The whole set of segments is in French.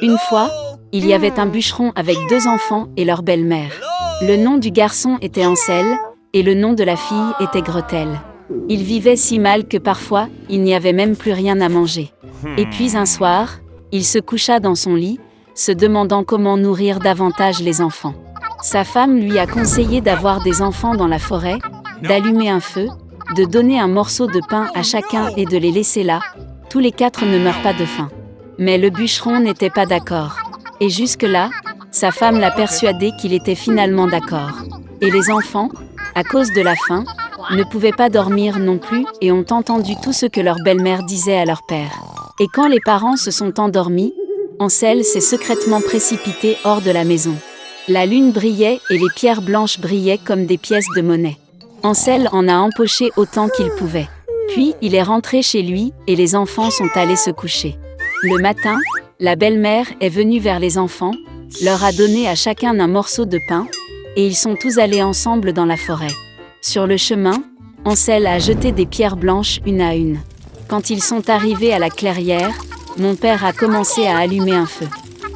Une fois, il y avait un bûcheron avec 2 enfants et leur belle-mère. Le nom du garçon était Ansel, et le nom de la fille était Gretel. Ils vivaient si mal que parfois, il n'y avait même plus rien à manger. Et puis un soir, il se coucha dans son lit, se demandant comment nourrir davantage les enfants. Sa femme lui a conseillé d'avoir des enfants dans la forêt, d'allumer un feu, de donner un morceau de pain à chacun et de les laisser là. Tous les 4 ne meurent pas de faim. Mais le bûcheron n'était pas d'accord. Et jusque-là, sa femme l'a persuadé qu'il était finalement d'accord. Et les enfants, à cause de la faim, ne pouvaient pas dormir non plus et ont entendu tout ce que leur belle-mère disait à leur père. Et quand les parents se sont endormis, Ansel s'est secrètement précipité hors de la maison. La lune brillait et les pierres blanches brillaient comme des pièces de monnaie. Ansel en a empoché autant qu'il pouvait. Puis il est rentré chez lui et les enfants sont allés se coucher. Le matin, la belle-mère est venue vers les enfants, leur a donné à chacun un morceau de pain, et ils sont tous allés ensemble dans la forêt. Sur le chemin, Ansel a jeté des pierres blanches une à une. Quand ils sont arrivés à la clairière, mon père a commencé à allumer un feu.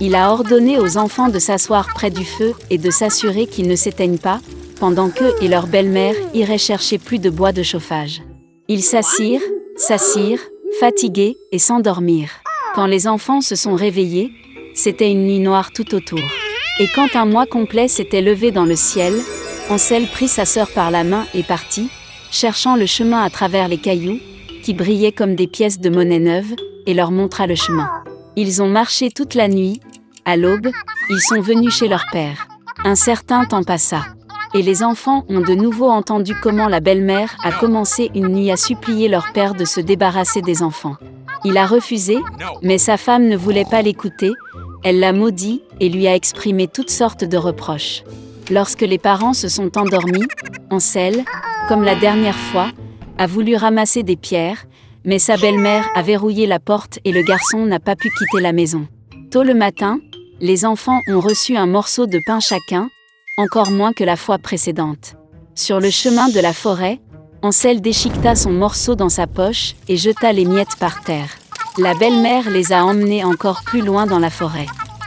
Il a ordonné aux enfants de s'asseoir près du feu et de s'assurer qu'ils ne s'éteignent pas, pendant qu'eux et leur belle-mère iraient chercher plus de bois de chauffage. Ils s'assirent, fatigués, et s'endormirent. Quand les enfants se sont réveillés, c'était une nuit noire tout autour. Et quand un mois complet s'était levé dans le ciel, Ansel prit sa sœur par la main et partit, cherchant le chemin à travers les cailloux, qui brillaient comme des pièces de monnaie neuve, et leur montra le chemin. Ils ont marché toute la nuit. À l'aube, ils sont venus chez leur père. Un certain temps passa. Et les enfants ont de nouveau entendu comment la belle-mère a commencé une nuit à supplier leur père de se débarrasser des enfants. Il a refusé, mais sa femme ne voulait pas l'écouter, elle l'a maudit et lui a exprimé toutes sortes de reproches. Lorsque les parents se sont endormis, Ansel, comme la dernière fois, a voulu ramasser des pierres, mais sa belle-mère a verrouillé la porte et le garçon n'a pas pu quitter la maison. Tôt le matin, les enfants ont reçu un morceau de pain chacun, encore moins que la fois précédente. Sur le chemin de la forêt, Ansel déchiqueta son morceau dans sa poche et jeta les miettes par terre. La belle-mère les a emmenés encore plus loin dans la forêt.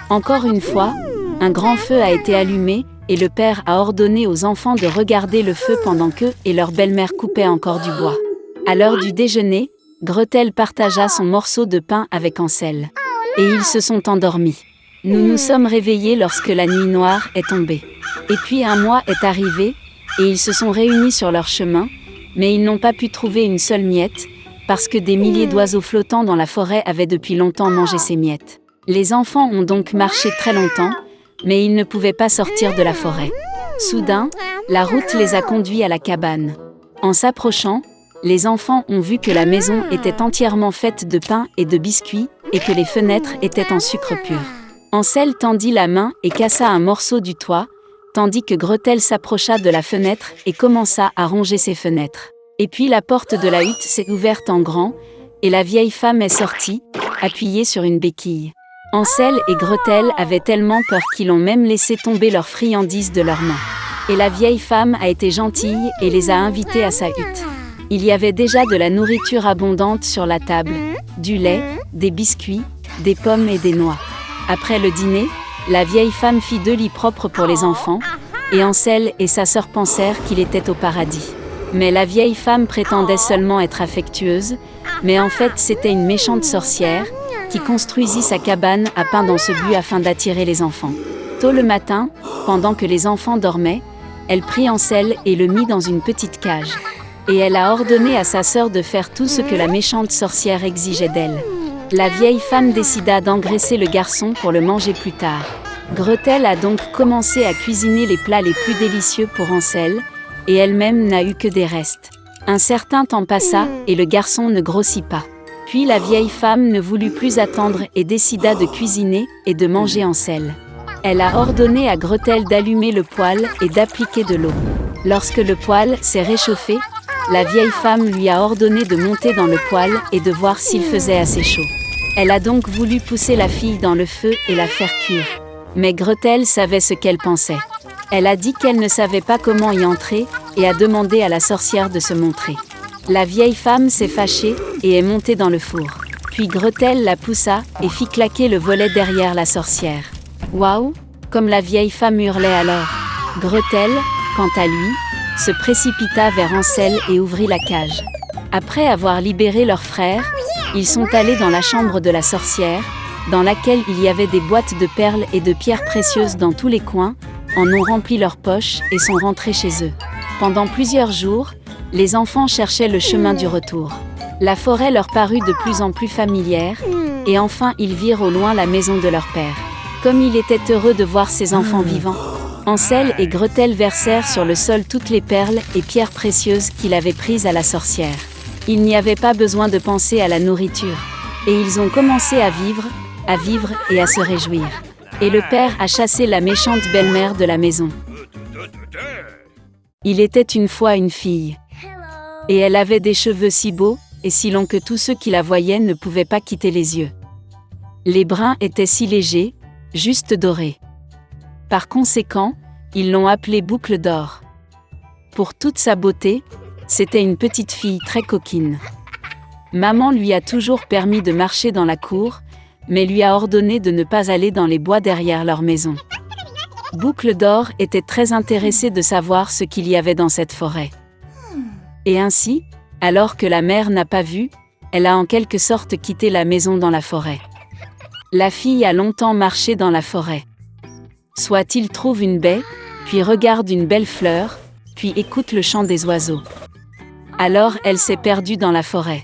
Encore une fois, un grand feu a été allumé et le père a ordonné aux enfants de regarder le feu pendant qu'eux et leur belle-mère coupaient encore du bois. À l'heure du déjeuner, Gretel partagea son morceau de pain avec Ansel. Et ils se sont endormis. Nous nous sommes réveillés lorsque la nuit noire est tombée. Et puis un mois est arrivé, et ils se sont réunis sur leur chemin, mais ils n'ont pas pu trouver une seule miette, parce que des milliers d'oiseaux flottants dans la forêt avaient depuis longtemps mangé ces miettes. Les enfants ont donc marché très longtemps, mais ils ne pouvaient pas sortir de la forêt. Soudain, la route les a conduits à la cabane. En s'approchant, les enfants ont vu que la maison était entièrement faite de pain et de biscuits, et que les fenêtres étaient en sucre pur. Ansel tendit la main et cassa un morceau du toit, tandis que Gretel s'approcha de la fenêtre et commença à ronger ses fenêtres. Et puis la porte de la hutte s'est ouverte en grand, et la vieille femme est sortie, appuyée sur une béquille. Ansel et Gretel avaient tellement peur qu'ils ont même laissé tomber leurs friandises de leurs mains. Et la vieille femme a été gentille et les a invités à sa hutte. Il y avait déjà de la nourriture abondante sur la table, du lait, des biscuits, des pommes et des noix. Après le dîner, la vieille femme fit 2 lits propres pour les enfants, et Ansel et sa sœur pensèrent qu'il était au paradis. Mais la vieille femme prétendait seulement être affectueuse, mais en fait c'était une méchante sorcière, qui construisit sa cabane à pain dans ce but afin d'attirer les enfants. Tôt le matin, pendant que les enfants dormaient, elle prit Ansel et le mit dans une petite cage. Et elle a ordonné à sa sœur de faire tout ce que la méchante sorcière exigeait d'elle. La vieille femme décida d'engraisser le garçon pour le manger plus tard. Gretel a donc commencé à cuisiner les plats les plus délicieux pour Ansel, et elle-même n'a eu que des restes. Un certain temps passa, et le garçon ne grossit pas. Puis la vieille femme ne voulut plus attendre et décida de cuisiner et de manger Ansel. Elle a ordonné à Gretel d'allumer le poêle et d'appliquer de l'eau. Lorsque le poêle s'est réchauffé, la vieille femme lui a ordonné de monter dans le poêle et de voir s'il faisait assez chaud. Elle a donc voulu pousser la fille dans le feu et la faire cuire. Mais Gretel savait ce qu'elle pensait. Elle a dit qu'elle ne savait pas comment y entrer et a demandé à la sorcière de se montrer. La vieille femme s'est fâchée et est montée dans le four. Puis Gretel la poussa et fit claquer le volet derrière la sorcière. Waouh! Comme la vieille femme hurlait alors. Gretel, quant à lui, se précipita vers Hansel et ouvrit la cage. Après avoir libéré leur frère, ils sont allés dans la chambre de la sorcière, dans laquelle il y avait des boîtes de perles et de pierres précieuses dans tous les coins, en ont rempli leurs poches et sont rentrés chez eux. Pendant plusieurs jours, les enfants cherchaient le chemin du retour. La forêt leur parut de plus en plus familière, et enfin ils virent au loin la maison de leur père. Comme il était heureux de voir ses enfants vivants, Hansel et Gretel versèrent sur le sol toutes les perles et pierres précieuses qu'il avait prises à la sorcière. Il n'y avait pas besoin de penser à la nourriture. Et ils ont commencé à vivre et à se réjouir. Et le père a chassé la méchante belle-mère de la maison. Il était une fois une fille. Et elle avait des cheveux si beaux et si longs que tous ceux qui la voyaient ne pouvaient pas quitter les yeux. Les brins étaient si légers, juste dorés. Par conséquent, ils l'ont appelée Boucle d'Or. Pour toute sa beauté, c'était une petite fille très coquine. Maman lui a toujours permis de marcher dans la cour, mais lui a ordonné de ne pas aller dans les bois derrière leur maison. Boucle d'Or était très intéressée de savoir ce qu'il y avait dans cette forêt. Et ainsi, alors que la mère n'a pas vu, elle a en quelque sorte quitté la maison dans la forêt. La fille a longtemps marché dans la forêt. Soit il trouve une baie, puis regarde une belle fleur, puis écoute le chant des oiseaux. Alors elle s'est perdue dans la forêt.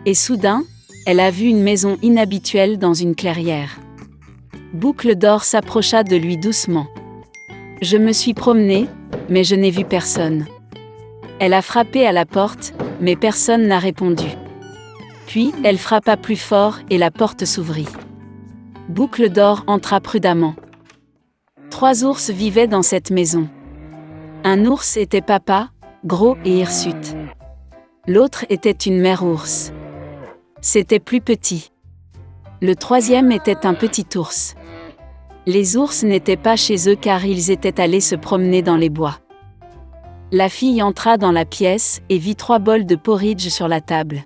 Et soudain, elle a vu une maison inhabituelle dans une clairière. Boucle d'Or s'approcha de lui doucement. « Je me suis promenée, mais je n'ai vu personne. » Elle a frappé à la porte, mais personne n'a répondu. Puis, elle frappa plus fort et la porte s'ouvrit. Boucle d'Or entra prudemment. 3 ours vivaient dans cette maison. Un ours était papa, gros et hirsute. L'autre était une mère ours. C'était plus petit. Le 3e était un petit ours. Les ours n'étaient pas chez eux car ils étaient allés se promener dans les bois. La fille entra dans la pièce et vit 3 bols de porridge sur la table.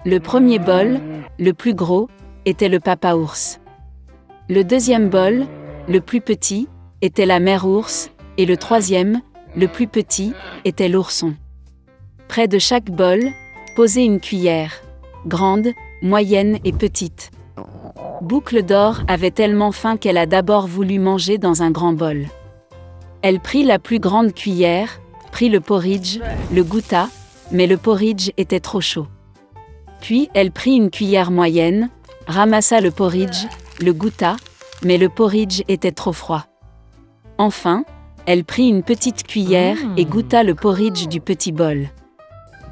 Le premier bol, le plus gros, était le papa ours. Le 2e bol, le plus petit, était la mère ours, et le 3e, le plus petit, était l'ourson. Près de chaque bol, posait une cuillère, grande, moyenne et petite. Boucle d'Or avait tellement faim qu'elle a d'abord voulu manger dans un grand bol. Elle prit la plus grande cuillère, prit le porridge, le goûta, mais le porridge était trop chaud. Puis elle prit une cuillère moyenne, ramassa le porridge, le goûta, mais le porridge était trop froid. Enfin, elle prit une petite cuillère et goûta le porridge du petit bol.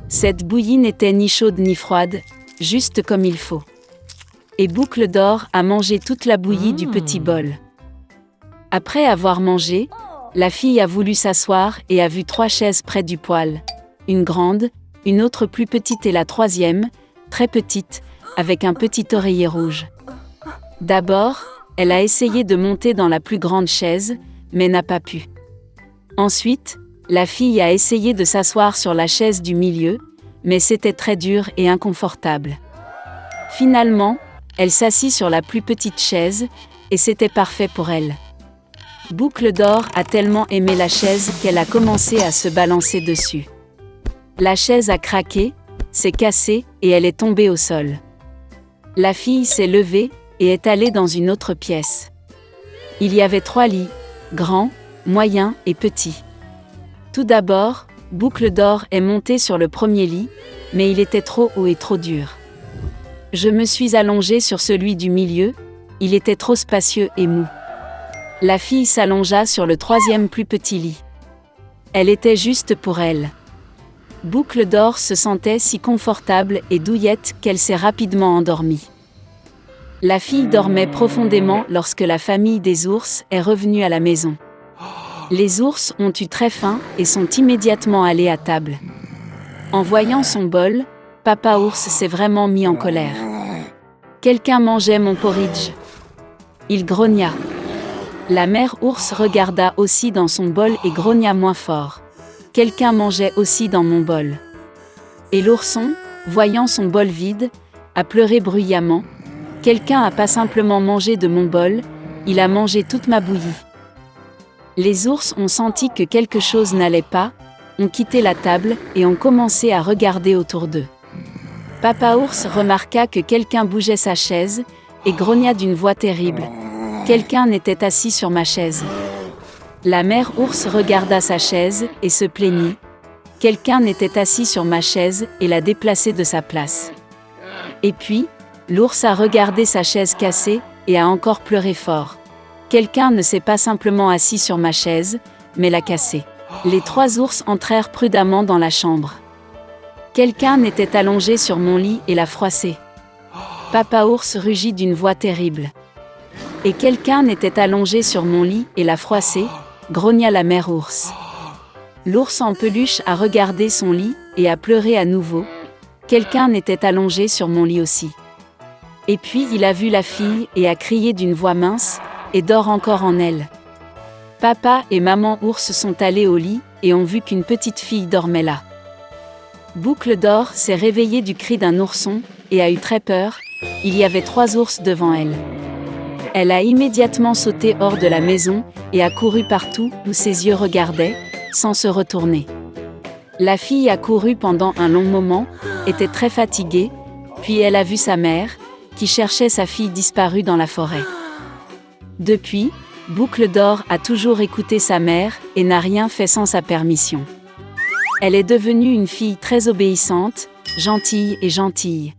Cette bouillie n'était ni chaude ni froide, juste comme il faut. Et Boucle d'Or a mangé toute la bouillie du petit bol. Après avoir mangé, la fille a voulu s'asseoir et a vu 3 chaises près du poêle. Une grande, une autre plus petite et la 3e, très petite, avec un petit oreiller rouge. D'abord, elle a essayé de monter dans la plus grande chaise, mais n'a pas pu. Ensuite, la fille a essayé de s'asseoir sur la chaise du milieu, mais c'était très dur et inconfortable. Finalement, elle s'assit sur la plus petite chaise, et c'était parfait pour elle. Boucle d'Or a tellement aimé la chaise qu'elle a commencé à se balancer dessus. La chaise a craqué, s'est cassée et elle est tombée au sol. La fille s'est levée et est allée dans une autre pièce. Il y avait 3 lits, grands, moyens et petits. Tout d'abord, Boucle d'Or est montée sur le premier lit, mais il était trop haut et trop dur. Je me suis allongée sur celui du milieu, il était trop spacieux et mou. La fille s'allongea sur le 3e plus petit lit. Elle était juste pour elle. Boucle d'Or se sentait si confortable et douillette qu'elle s'est rapidement endormie. La fille dormait profondément lorsque la famille des ours est revenue à la maison. Les ours ont eu très faim et sont immédiatement allés à table. En voyant son bol, Papa ours s'est vraiment mis en colère. Quelqu'un mangeait mon porridge. Il grogna. La mère ours regarda aussi dans son bol et grogna moins fort. Quelqu'un mangeait aussi dans mon bol. Et l'ourson, voyant son bol vide, a pleuré bruyamment. Quelqu'un a pas simplement mangé de mon bol, il a mangé toute ma bouillie. Les ours ont senti que quelque chose n'allait pas, ont quitté la table et ont commencé à regarder autour d'eux. Papa ours remarqua que quelqu'un bougeait sa chaise et grogna d'une voix terrible. Quelqu'un était assis sur ma chaise. La mère ours regarda sa chaise et se plaignit. Quelqu'un était assis sur ma chaise et l'a déplacée de sa place. Et puis, l'ours a regardé sa chaise cassée et a encore pleuré fort. Quelqu'un ne s'est pas simplement assis sur ma chaise, mais l'a cassée. Les 3 ours entrèrent prudemment dans la chambre. Quelqu'un était allongé sur mon lit et l'a froissé. Papa ours rugit d'une voix terrible. Et quelqu'un était allongé sur mon lit et l'a froissé, grogna la mère ours. L'ours en peluche a regardé son lit et a pleuré à nouveau. Quelqu'un était allongé sur mon lit aussi. Et puis il a vu la fille et a crié d'une voix mince, et dort encore en elle. Papa et maman ours sont allés au lit et ont vu qu'une petite fille dormait là. Boucle d'or s'est réveillée du cri d'un ourson et a eu très peur, il y avait 3 ours devant elle. Elle a immédiatement sauté hors de la maison et a couru partout où ses yeux regardaient, sans se retourner. La fille a couru pendant un long moment, était très fatiguée, puis elle a vu sa mère, qui cherchait sa fille disparue dans la forêt. Depuis, Boucle d'or a toujours écouté sa mère et n'a rien fait sans sa permission. Elle est devenue une fille très obéissante, gentille et gentille.